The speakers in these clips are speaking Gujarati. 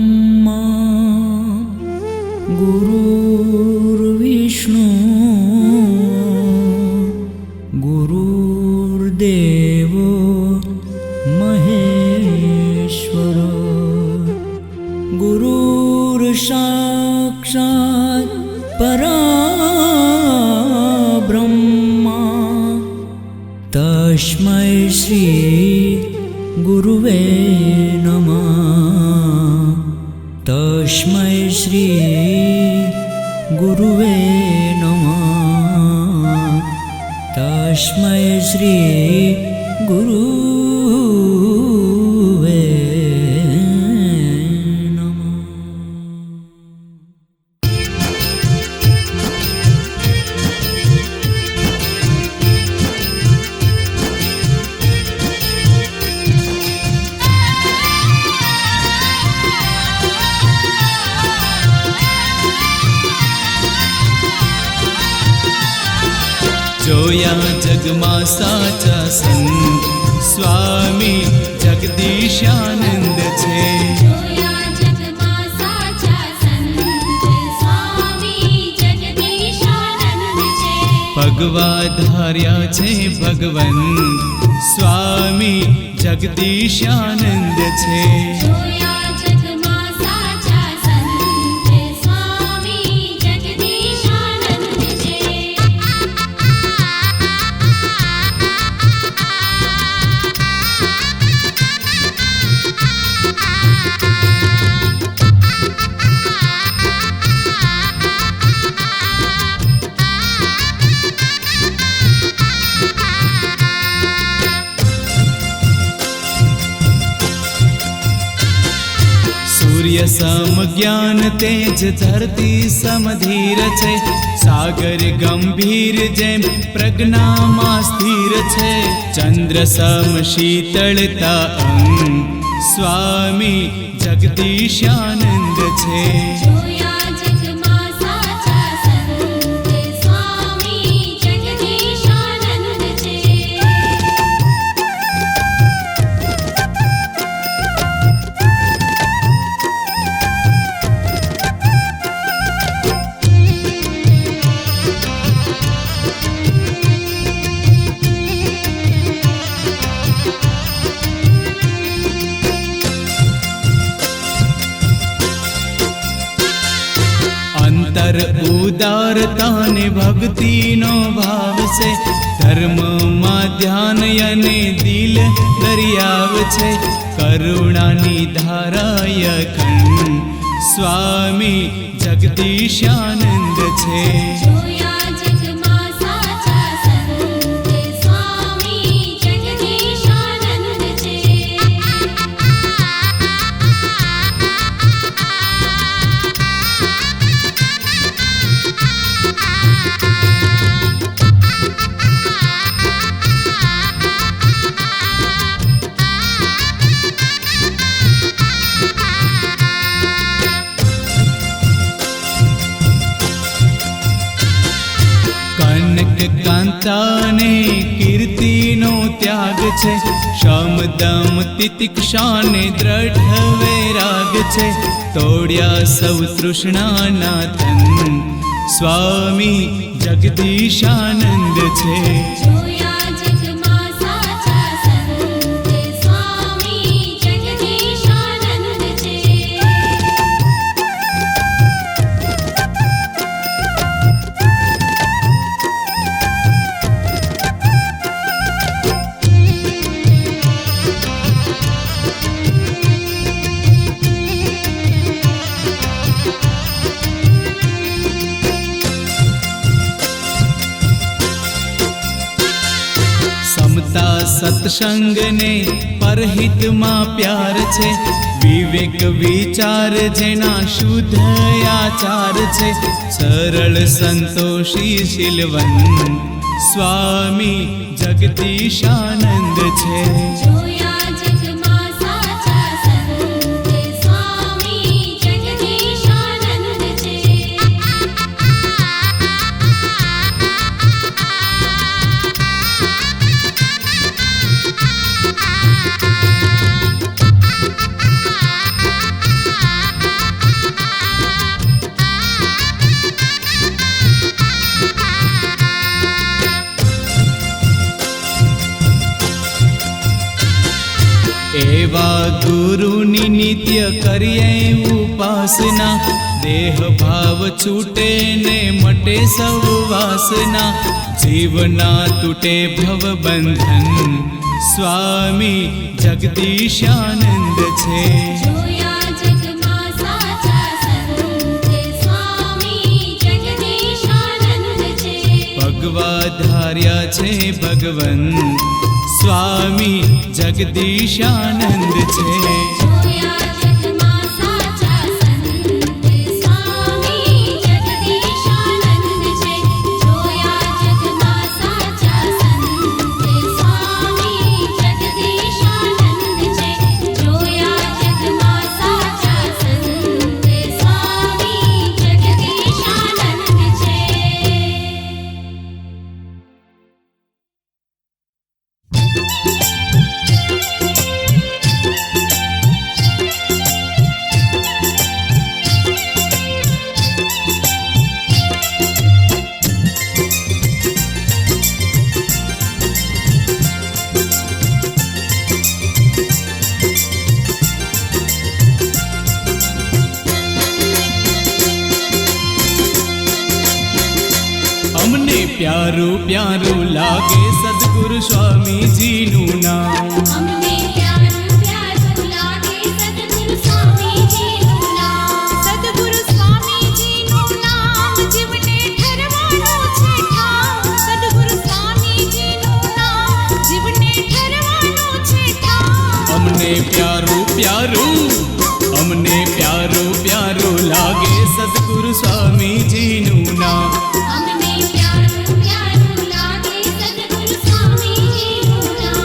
ब्रह्मा गुरुर्विष्णु गुरुर्देवो महेश्वर गुरुर्साक्षात् परब्रह्मा तस्मै श्री गुरुवे नमः तस्मै श्री गुरुवे नमः तस्मै श्री गुरुवे नमः। જોયા જગમાં સાચા સંત સ્વામી જગદીશાનંદ છે. જોયા જગમાં સાચા સંત સ્વામી જગદીશાનંદ છે. ભગવા ધાર્યા છે ભગવંત સ્વામી જગદીશાનંદ છે. જોયા જગમાં સાચા સંત સ્વામી જગદીશાનંદ છે. સૂર્ય સમ જ્ઞાન તેજ ધરતી સમધીર છે. સાગર ગંભીર જેમ પ્રજ્ઞામાં સ્થિર છે. ચંદ્ર સમ શીતળતા અંગ સ્વામી જગદીશાનંદ છે. જોયા જગમાં સાચા સંત સ્વામી જગદીશાનંદ છે. અંતર ઉદારતા ને ભક્તિનો ભાવ છે. ધર્મમાં ધ્યાન અને દિલ દરિયાવ છે. કરુણાની ધારાય ખંડ સ્વામી જગદીશાનંદ છે. જોયા જગમાં સાચા સંત સ્વામી જગદીશાનંદ છે. કનક કાંતાને કીર્તિનો ત્યાગ છે. શમ દમ તિતિક્ષાને દ્રઢ વૈરાગ છે. તોડ્યા સૌ તૃષ્ણાના તન સ્વામી જગદીશાનંદ છે. જોયા જગમાં સાચા સંત સ્વામી જગદીશાનંદ છે. સમતા સત્સંગને પરહિતમાં પ્યાર છે. વિવેક વિચાર જેના શુદ્ધ આચાર છે. સરળ સંતોષી શીલવંત સ્વામી જગદીશાનંદ છે. જોયા જગમાં સાચા સંત સ્વામી જગદીશાનંદ છે. એવા ગુરુની નિત્ય કરીએ ઉપાસના, દેહ ભાવ છૂટે ને મટે સૌ વાસના, જીવના તૂટે ભવ બંધન, સ્વામી જગદીશાનંદ છે. જોયા જગમાં સાચા સંત, સ્વામી જગદીશાનંદ છે. ભગવા ધાર્યા છે ભગવંત, સ્વામી જગદીશાનંદ છે. જોયા જગમાં સાચા સંત, સ્વામી જગદીશાનંદ છે. જોયા જગમાં સાચા સંત, સ્વામી જગદીશાનંદ છે. જોયા જગમાં સાચા સંત, સ્વામી જગદીશાનંદ છે. અમને પ્યારું પ્યારું લાગે સદગુરુ સ્વામીજીનું નામ. અમને પ્યારું પ્યારું લાગે સદગુરુ સ્વામીજીનું નામ. સદગુરુ સ્વામીજીનું નામ જીવને ઠરવાનું છે ઠામ. સદગુરુ સ્વામીજીનું નામ જીવને ઠરવાનું છે ઠામ. અમને પ્યારું પ્યારું લાગે સદગુરુ સ્વામીજીનું નામ. અમને પ્યારું પ્યારું લાગે સદગુરુ સ્વામીજીનું નામ.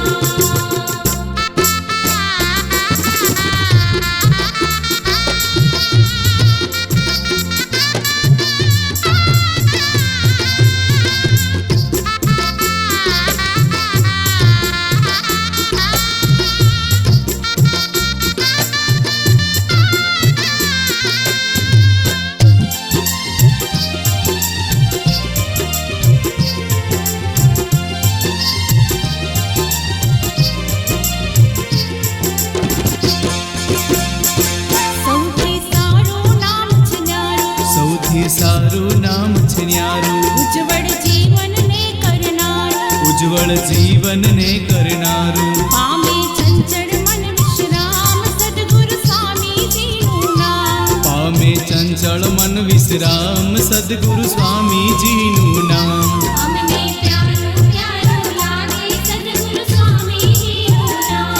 સૌથી સારું નામ છે ન્યારું, ઉજ્જવળ જીવનને કરનારું. ઉજ્જવળ જીવનને કરનારું. પામે ચંચળ મન વિશ્રામ સદગુરુ સ્વામીજીનું નામ. પામે ચંચળ મન વિશ્રામ સદગુરુ સ્વામીજીનું નામ. અમને પ્યારું પ્યારું લાગે સદગુરુ સ્વામીજીનું નામ.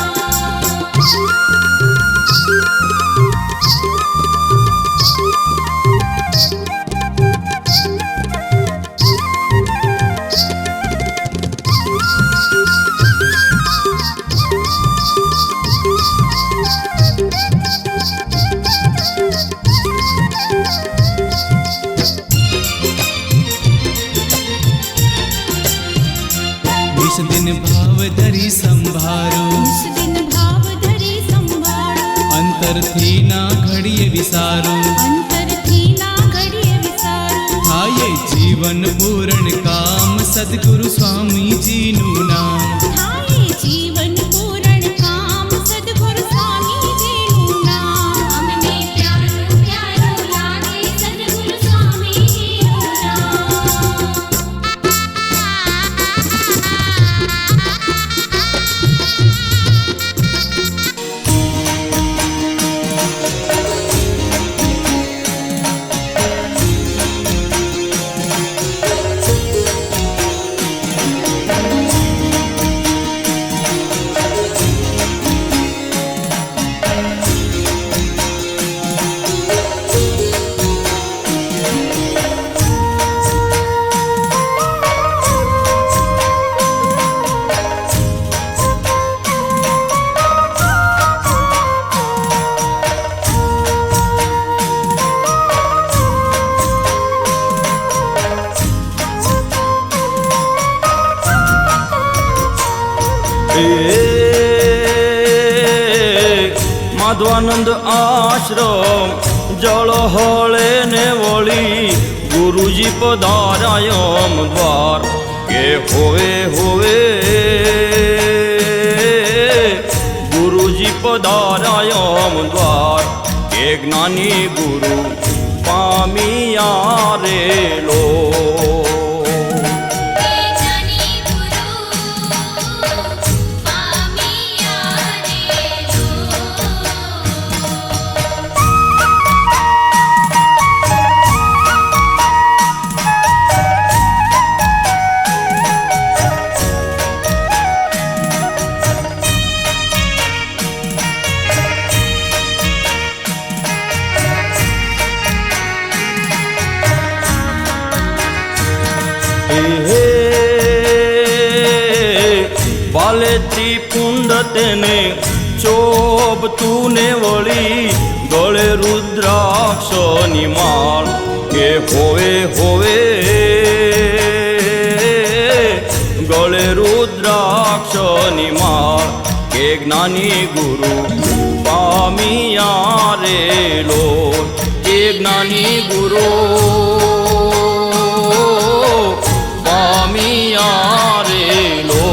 વિષ દિન ભાવ ધરી સંભારો, નિષ્દિન ભાવ ધરી સંભાળો. અંતરથી ના ઘડીએ વિસારો, અંતરથી ના ઘડીએ વિચારો. થાય જીવન પૂરણ કામ સદગુરુ સ્વામીજીનું નામ. થાય જીવન પૂરણ કામ સદગુરુ સ્વામીજીનું નામ. અમને પ્યારું પ્યારું લાગે સદગુરુ સ્વામીજીનું નામ. માધવાનંદ આશ્રમ જળ હળે ને વળી ગુરુજી પધારાયમ દ્વાર કે હોવે હોવે ગુરુજી પધારાયમ દ્વાર કે જ્ઞાની ગુરુ પામિયા રે લો હે જ્ઞાની ગુરુ પામિયા રે લો હે બાલેથી પુંડ તેને ચોબતું ને વળી ગળે રુદ્રાક્ષની માળ કે હોવે હોવે ગળે રુદ્રાક્ષની માળ કે જ્ઞાની ગુરુ પામિયા રે લો કે જ્ઞાની ગુરુ પામિયા રે લો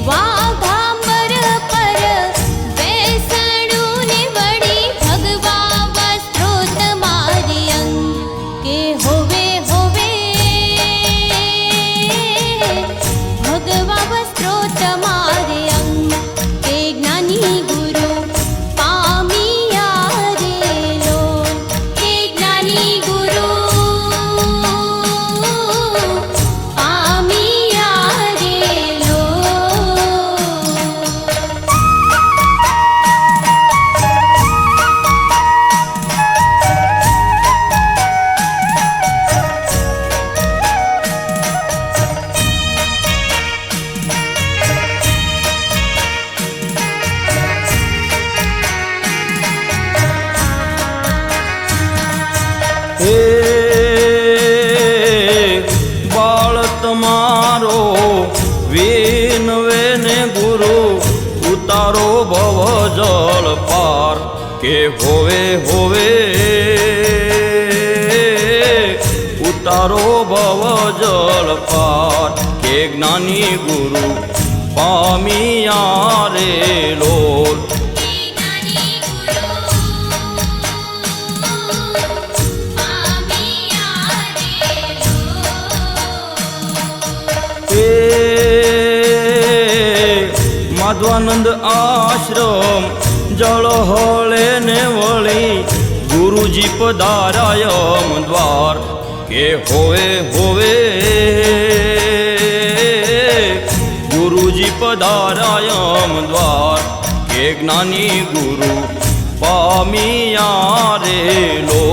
વાઘાંબર પર બેસણું ને વળી ભગવા વસ્ત્રોત મારી અંગ કે હોવે હોવે ભગવા વસ્ત્રોત મારી અંગ કે જ્ઞાની ગુરુ પામિયા રે લો કે જ્ઞાની ગુરુ પામિયા રે લો હે બાળ તમારો વિનવે ને ગુરુ ઉતારો ભવ જળ પાર કે હોવે હોવે ઉતારો ભવ જળ પાર કે જ્ઞાની ગુરુ પામિયા રે લો હે જ્ઞાની ગુરુ પામિયા રે લો હે માધવાનંદ આશ્રમ જળ હળે ને વળી ગુરુજી પધારાયમ દ્વાર કે હોવે હોવે ગુરુજી પધારાયમ દ્વાર કે જ્ઞાની ગુરુ પામિયા રે લો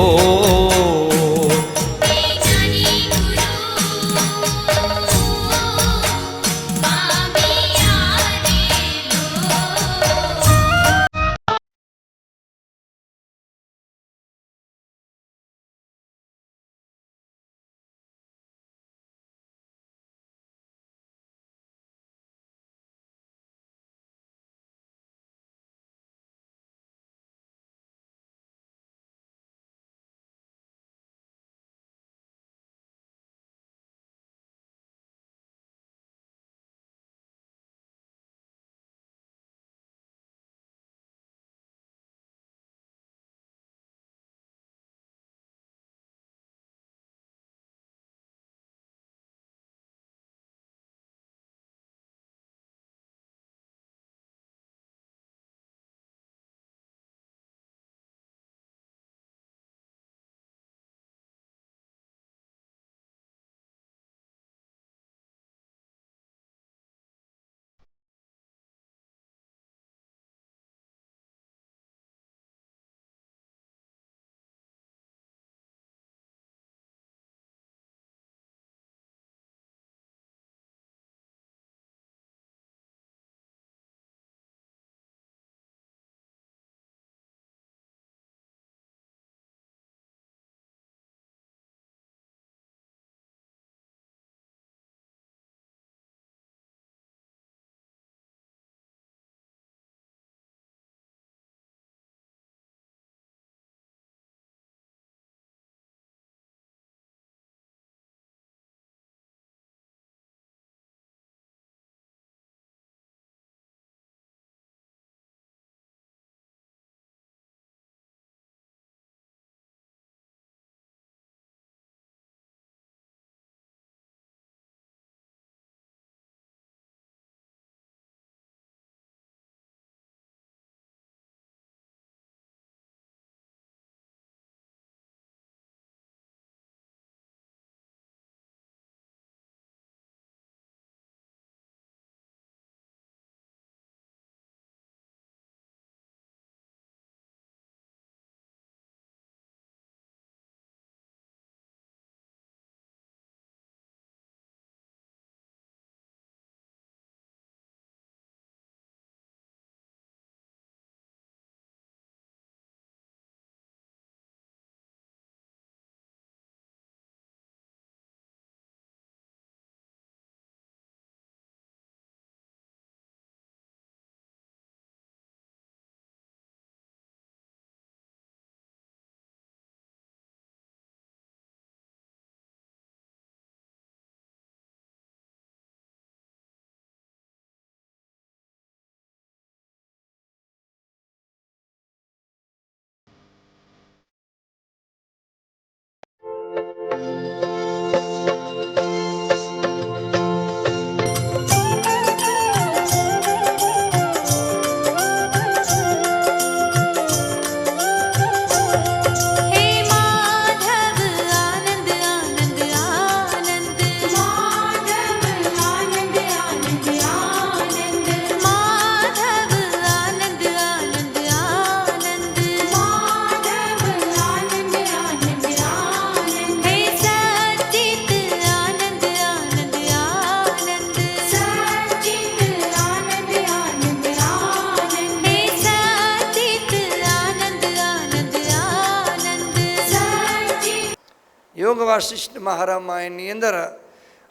વાસિષ્ઠ મહારામાયણની અંદર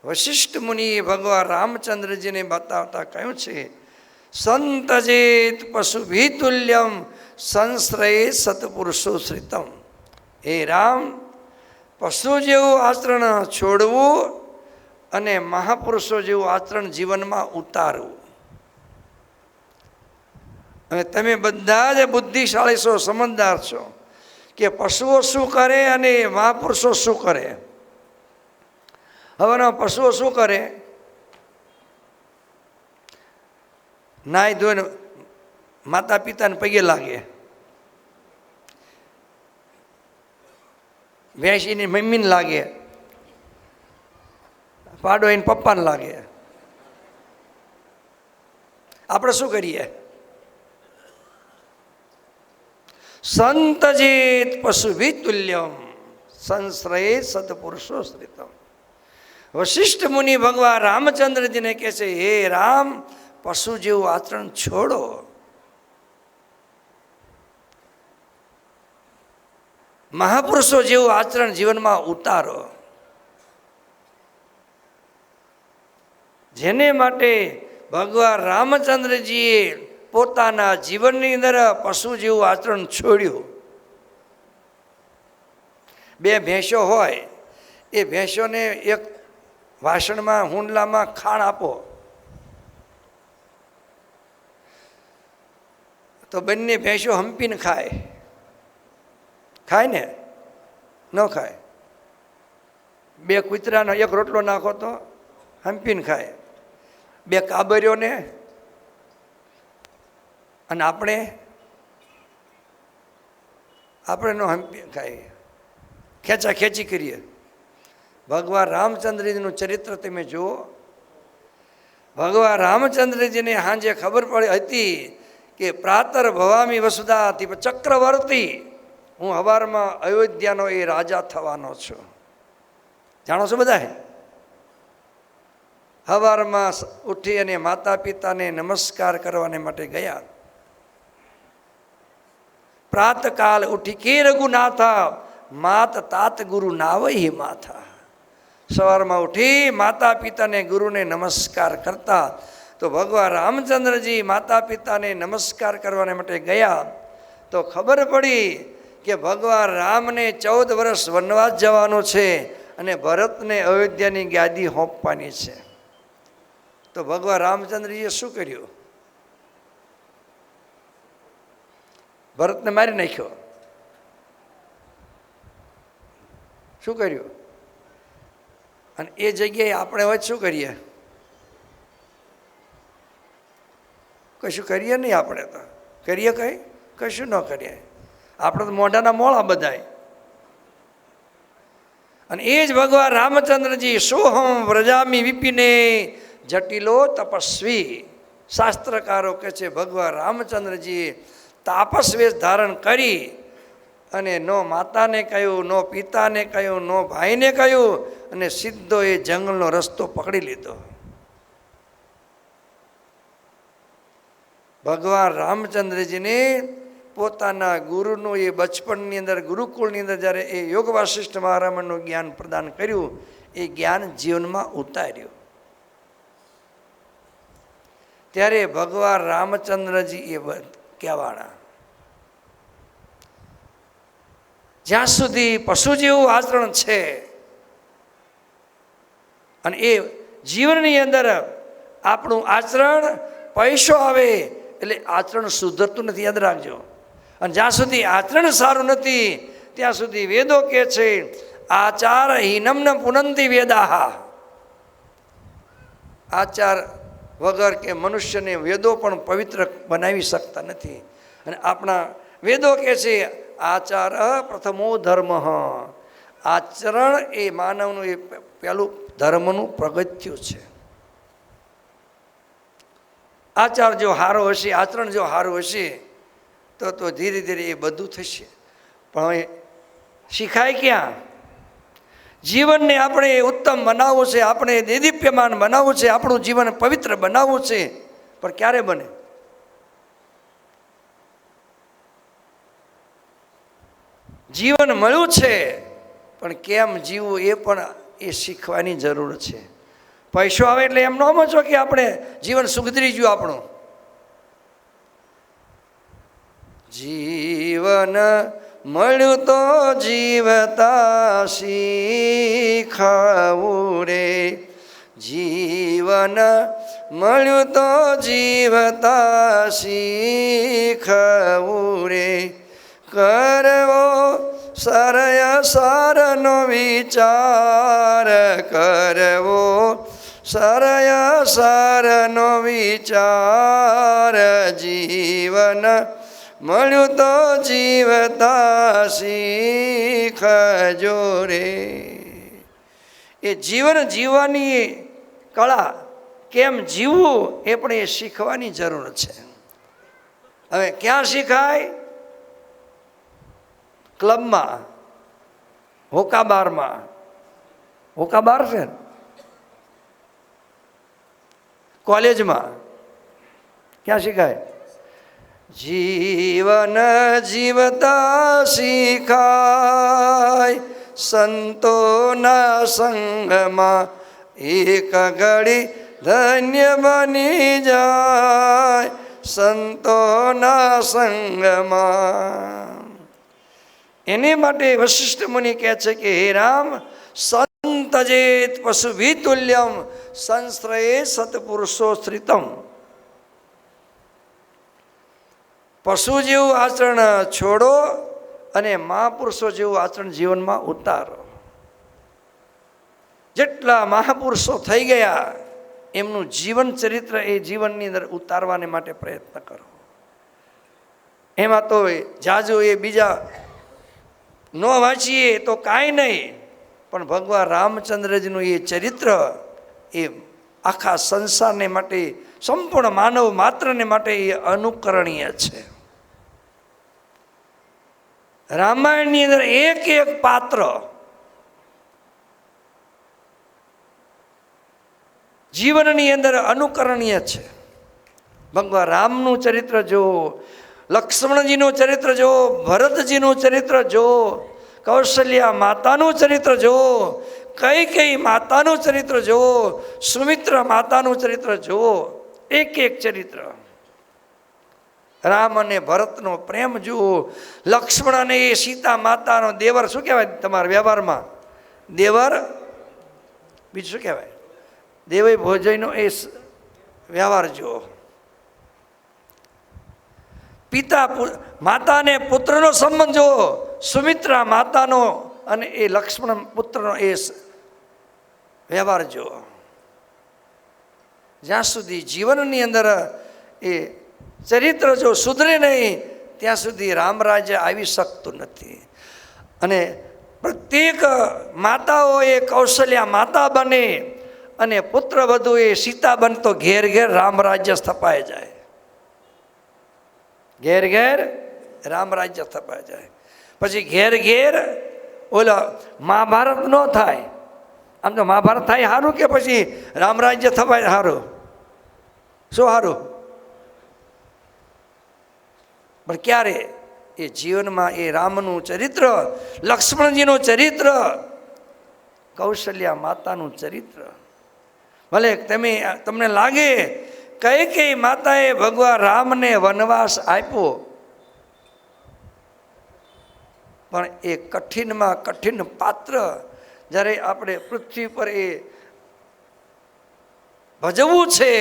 વશિષ્ઠ મુનિએ ભગવાન રામચંદ્રજીને બતાવતા કહ્યું છે, સંતજેત પશુભી તુલ્યમ સંશ્રયે સત્પુરુષો શ્રિતમ. હે રામ, પશુ જેવું આચરણ છોડવું અને મહાપુરુષો જેવું આચરણ જીવનમાં ઉતારવું. અને તમે બધા જ બુદ્ધિશાળી છો, સમજદાર છો કે પશુઓ શું કરે અને મહાપુરુષો શું કરે. હવેના પશુઓ શું કરે? નાહી ધોઈને માતા પિતાને પગે લાગે, ભેંસીની મમ્મીને લાગે, પાડો એને પપ્પાને લાગે. આપણે શું કરીએ? સંતજેત પશુભી તુલ્યમ સંશ્રયે સત્પુરુષો શ્રિતમ. વશિષ્ઠ મુનિ ભગવાન રામચંદ્રજીને કહે છે, હે રામ, પશુ જેવું આચરણ છોડો, મહાપુરુષો જેવું આચરણ જીવનમાં ઉતારો. જેને માટે ભગવાન રામચંદ્રજીએ પોતાના જીવનની અંદર પશુ જેવું આચરણ છોડ્યું. બે ભેંસો હોય, એ ભેંસોને એક વાસણમાં હુંડલામાં ખાણ આપો તો બંને ભેંસો હંપીને ખાય. ખાય ને? ન ખાય. બે કૂતરાનો એક રોટલો નાખો તો હંપીને ખાય. બે કાબરીઓને. અને આપણે નો હંપી ખાઈએ, ખેંચા ખેંચી કરીએ. ભગવાન રામચંદ્રજીનું ચરિત્ર તમે જુઓ. ભગવાન રામચંદ્રજીને સાંજે ખબર પડી હતી કે પ્રાતર ભવામી વસુધાથી ચક્રવર્તી, હું હવારમાં અયોધ્યાનો એ રાજા થવાનો છું. જાણો છો બધા? હવારમાં ઉઠી અને માતા પિતાને નમસ્કાર કરવાને માટે ગયા. પ્રાતકાલ ઉઠી કે રઘુનાથા માત તાત ગુરુ નાવહી માથા. સવારમાં ઉઠી માતા પિતાને ગુરુને નમસ્કાર કરતા. તો ભગવાન રામચંદ્રજી માતા પિતાને નમસ્કાર કરવાને માટે ગયા તો ખબર પડી કે ભગવાન રામને 14 વર્ષ વનવાસ જવાનો છે અને ભરતને અયોધ્યાની ગાદી સોંપવાની છે. તો ભગવાન રામચંદ્રજીએ શું કર્યું? ભરતને મારી નાખ્યો. શું કર્યું? અને એ જગ્યાએ આપણે હવે શું કરીએ? કશું કરીએ નહીં. આપણે તો કરીએ કંઈ? કશું ન કરીએ. આપણે તો મોઢાના મોળા બધાય. અને એ જ ભગવાન રામચંદ્રજી સોહમ વ્રજામી વિપિને જટિલો તપસ્વી. શાસ્ત્રકારો કહે છે ભગવાન રામચંદ્રજીએ તાપસ વેશ ધારણ કરી અને નો માતાને કહ્યું, નો પિતાને કહ્યું, નો ભાઈને કહ્યું અને સીધો એ જંગલનો રસ્તો પકડી લીધો. ભગવાન રામચંદ્રજીને પોતાના ગુરુનું એ બચપણની અંદર ગુરુકુળની અંદર જ્યારે એ યોગ વાસિષ્ઠ મહારાજનું જ્ઞાન પ્રદાન કર્યું, એ જ્ઞાન જીવનમાં ઉતાર્યું. ત્યારે ભગવાન રામચંદ્રજી એ કહેવાના, જ્યાં સુધી પશુ જેવું આચરણ છે અને એ જીવનની અંદર આપણું આચરણ, પૈસો આવે એટલે આચરણ સુધરતું નથી, યાદ રાખજો. અને જ્યાં સુધી આચરણ સારું નથી ત્યાં સુધી વેદો કહે છે આચાર હીનમ ન પુનંતિ વેદાહા. આચાર વગર કે મનુષ્યને વેદો પણ પવિત્ર બનાવી શકતા નથી. અને આપણા વેદો કહે છે આચાર પ્રથમો ધર્મ. આચરણ એ માનવનું એ પહેલું ધર્મનું પગથિયું છે. આચાર જો સારો હશે, આચરણ જો સારું હશે તો ધીરે ધીરે એ બધું થશે. પણ હવે શીખાય ક્યાં? જીવનને આપણે ઉત્તમ બનાવવું છે, આપણે દેદીપ્યમાન બનાવવું છે, આપણું જીવન પવિત્ર બનાવવું છે. પણ ક્યારે બને? જીવન મળ્યું છે પણ કેમ જીવવું એ પણ એ શીખવાની જરૂર છે. પૈસો આવે એટલે એમ ન સમજો કે આપણે જીવન સુધરી ગયું આપણું. જીવન મળ્યું તો જીવતા શીખવું રે, જીવન મળ્યું તો જીવતા શીખવું રે, કરવો સરય સારનો વિચાર, કરવો સરય સારનો વિચાર, જીવન મળ્યું તો જીવતા શીખજો રે. એ જીવન જીવવાની કળા કેમ જીવવું એ પણ એ શીખવાની જરૂર છે. હવે ક્યાં શીખાય? ક્લબમાં, હોકાબારમાં. હોકાબાર છે, કોલેજમાં ક્યાં શીખાય? જીવન જીવતા શીખાય સંતોના સંગમાં, એક ઘડી ધન્ય બની જાય સંતોના સંગમાં. એની માટે વશિષ્ઠ મુનિ કહે છે કે હે રામ, સંતજેત પશુભિતુલ્યમ સંશ્રયે સત્પુરુષો સ્થિતમ. પશુ જેવું આચરણ છોડો અને મહાપુરુષો જેવું આચરણ જીવનમાં ઉતારો. જેટલા મહાપુરુષો થઈ ગયા એમનું જીવન ચરિત્ર એ જીવનની અંદર ઉતારવાને માટે પ્રયત્ન કરો. એમાં તો જાજુ એ બીજા ન વાંચીએ તો કાંઈ નહીં, પણ ભગવાન રામચંદ્રજીનું એ ચરિત્ર એ આખા સંસારને માટે, સંપૂર્ણ માનવ માત્રને માટે એ અનુકરણીય છે. રામાયણની અંદર એક એક પાત્ર જીવનની અંદર અનુકરણીય છે. ભગવાન રામનું ચરિત્ર જો, લક્ષ્મણજીનું ચરિત્ર જો, ભરતજીનું ચરિત્ર જો, કૌશલ્યા માતાનું ચરિત્ર જો, કઈ માતાનું ચરિત્ર જો, સુમિત્રા માતાનું ચરિત્ર જો, એક એક ચરિત્ર. રામ અને ભરતનો પ્રેમ જુઓ, લક્ષ્મણ અને એ સીતા માતાનો દેવર, શું કહેવાય તમારા વ્યવહારમાં? દેવર, બીજું શું કહેવાય? દેવય ભોજયનો એ વ્યવહાર જુઓ. પિતા માતા અને પુત્રનો સંબંધ જુઓ, સુમિત્રા માતાનો અને એ લક્ષ્મણ પુત્રનો એ વ્યવહાર જુઓ. જ્યાં સુધી જીવનની અંદર એ ચરિત્ર જો સુધરે નહીં ત્યાં સુધી રામ રાજ્ય આવી શકતું નથી. અને પ્રત્યેક માતાઓ એ કૌશલ્યા માતા બને અને પુત્ર વધુ એ સીતા બનતો ઘેર ઘેર રામ રાજ્ય સ્થપાઈ જાય. ઘેર ઘેર રામ રાજ્ય સ્થપાઈ જાય. પછી ઘેર ઘેર ઓલા મહાભારત ન થાય. આમ તો મહાભારત થાય સારું કે પછી રામ રાજ્ય સ્થપાય સારું? શું સારું? પણ ક્યારે? એ જીવનમાં એ રામનું ચરિત્ર, લક્ષ્મણજીનું ચરિત્ર, કૌશલ્યા માતાનું ચરિત્ર. ભલે તમને લાગે કઈ માતાએ ભગવાન રામને વનવાસ આપ્યો, પણ એ કઠિનમાં કઠિન પાત્ર જ્યારે આપણે પૃથ્વી પર એ ભજવવું છે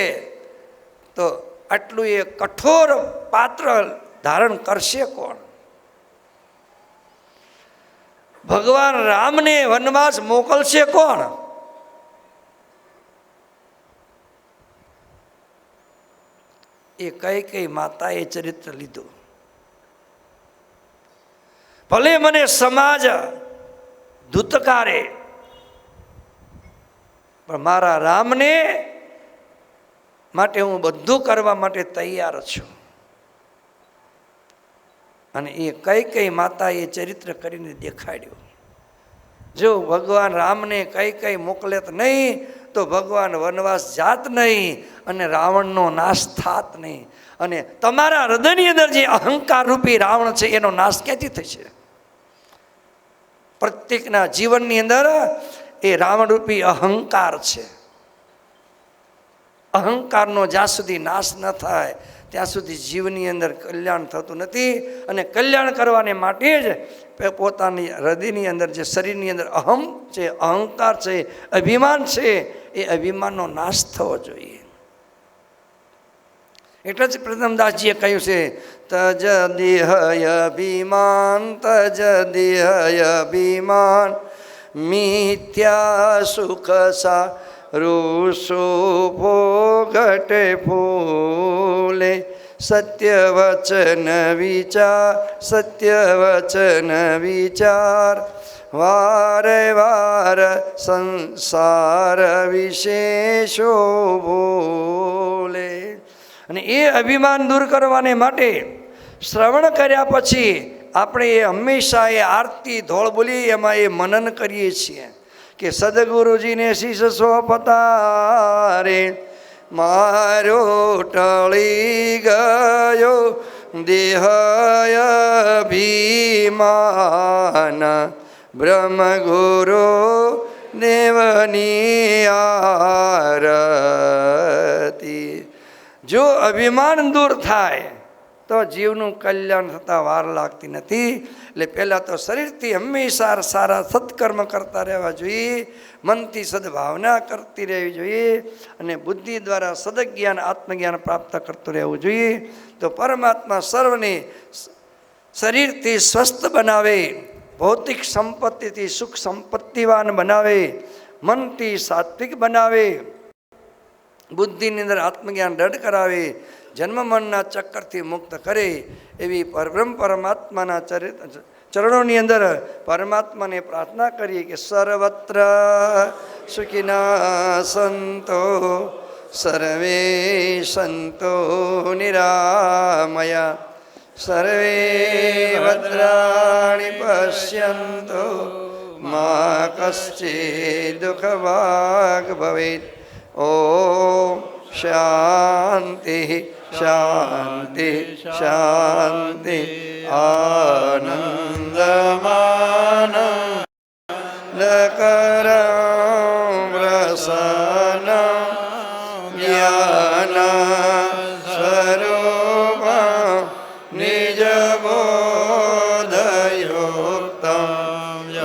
તો આટલું એ કઠોર પાત્ર ધારણ કરશે કોણ? ભગવાન રામને વનવાસ મોકલશે કોણ? એ કઈ માતાએ ચરિત્ર લીધું. ભલે મને સમાજ ધૂતકારે, પણ મારા રામને માટે હું બધું કરવા માટે તૈયાર છું. અને એ કઈ માતાએ ચરિત્ર કરીને દેખાડ્યું. જો ભગવાન રામને કઈ મોકલે તો નહીં તો ભગવાન વનવાસ જાત નહીં અને રાવણનો નાશ થાત નહીં. અને તમારા હૃદયની અંદર જે અહંકાર રૂપી રાવણ છે એનો નાશ ક્યાંથી થશે? પ્રત્યેકના જીવનની અંદર એ રાવણરૂપી અહંકાર છે. અહંકારનો જ્યાં સુધી નાશ ન થાય ત્યાં સુધી જીવની અંદર કલ્યાણ થતું નથી. અને કલ્યાણ કરવાને માટે જ પોતાની હૃદયની અંદર જે શરીરની અંદર અહમ છે, અહંકાર છે, અભિમાન છે, એ અભિમાનનો નાશ થવો જોઈએ. એટલે જ પ્રથમદાસજીએ કહ્યું છે, તજ દેહય અભિમાન, તજ દેહય અભિમાન, મિથ્યા સુખ સા રૂસો ભોગટે ફૂલે, સત્ય વચન વિચાર, સત્ય વચન વિચાર, વારે વાર સંસાર વિશેષો ભૂલે. અને એ અભિમાન દૂર કરવાને માટે શ્રવણ કર્યા પછી આપણે એ હંમેશા એ આરતી ધોળ બોલી એમાં એ મનન કરીએ છીએ કે સદગુરુજીને શીશ સોંપતા રે મારો ટળી ગયો દેહય અભિમાન, બ્રહ્મગુરુ દેવની આરતી. જો અભિમાન દૂર થાય તો જીવનું કલ્યાણ થતાં વાર લાગતી નથી. એટલે પહેલાં તો શરીરથી હંમેશા સારા સત્કર્મ કરતા રહેવા જોઈએ, મનથી સદભાવના કરતી રહેવી જોઈએ, અને બુદ્ધિ દ્વારા સદજ્ઞાન આત્મજ્ઞાન પ્રાપ્ત કરતું રહેવું જોઈએ. તો પરમાત્મા સર્વને શરીરથી સ્વસ્થ બનાવે, ભૌતિક સંપત્તિથી સુખ સંપત્તિવાન બનાવે, મનથી સાત્વિક બનાવે, બુદ્ધિની અંદર આત્મજ્ઞાન દૃઢ કરાવે, જન્મ મરણના ચક્કરથી મુક્ત કરે. એવી પરબ્રહ્મ પરમાત્માના ચરણોની અંદર પરમાત્માને પ્રાર્થના કરીએ કે સર્વત્ર સુખિના સંતો સર્વે સંતો નિરામયા, સર્વે ભદ્રાણિ પશ્યન્તો મા કશ્ચિદ દુઃખભાગ ભવેત. ઓમ શાંતિ શાંતિ શાંતિ. આનંદમાન કર પ્રસન્ન જ્ઞાન સ્વરૂપ નિજ બોધયુક્તમ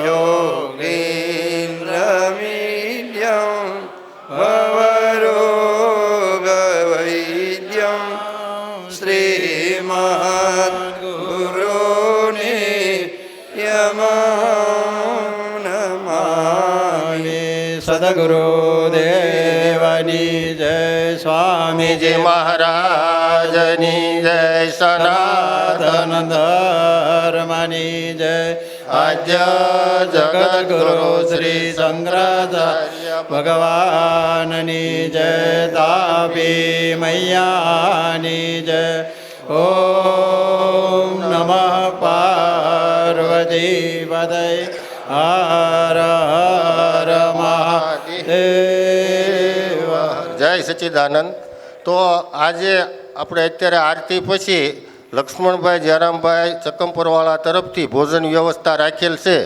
યોગીન્દ્ર મીડ્યમ ભવરોગ વૈદ્યમ શ્રીમદ ગુરુને યમં નમામિ. સદગુરુદેવની જય, સ્વામીજી મહારાજની જય, સનાતન ધર્મની જય. આદ્ય જગદગુરુ શ્રી શંકરાચાર્ય ભગવાનની જય, તાપી મૈયાની જય. ઓમ નમઃ પાર્વતી પદય હર હર મહાદેવ. જય સચ્ચિદાનંદ. તો આજે આપણે અત્યારે આરતી પછી લક્ષ્મણભાઈ જયરામભાઈ ચકમપરવાળા તરફથી ભોજન વ્યવસ્થા રાખેલ છે.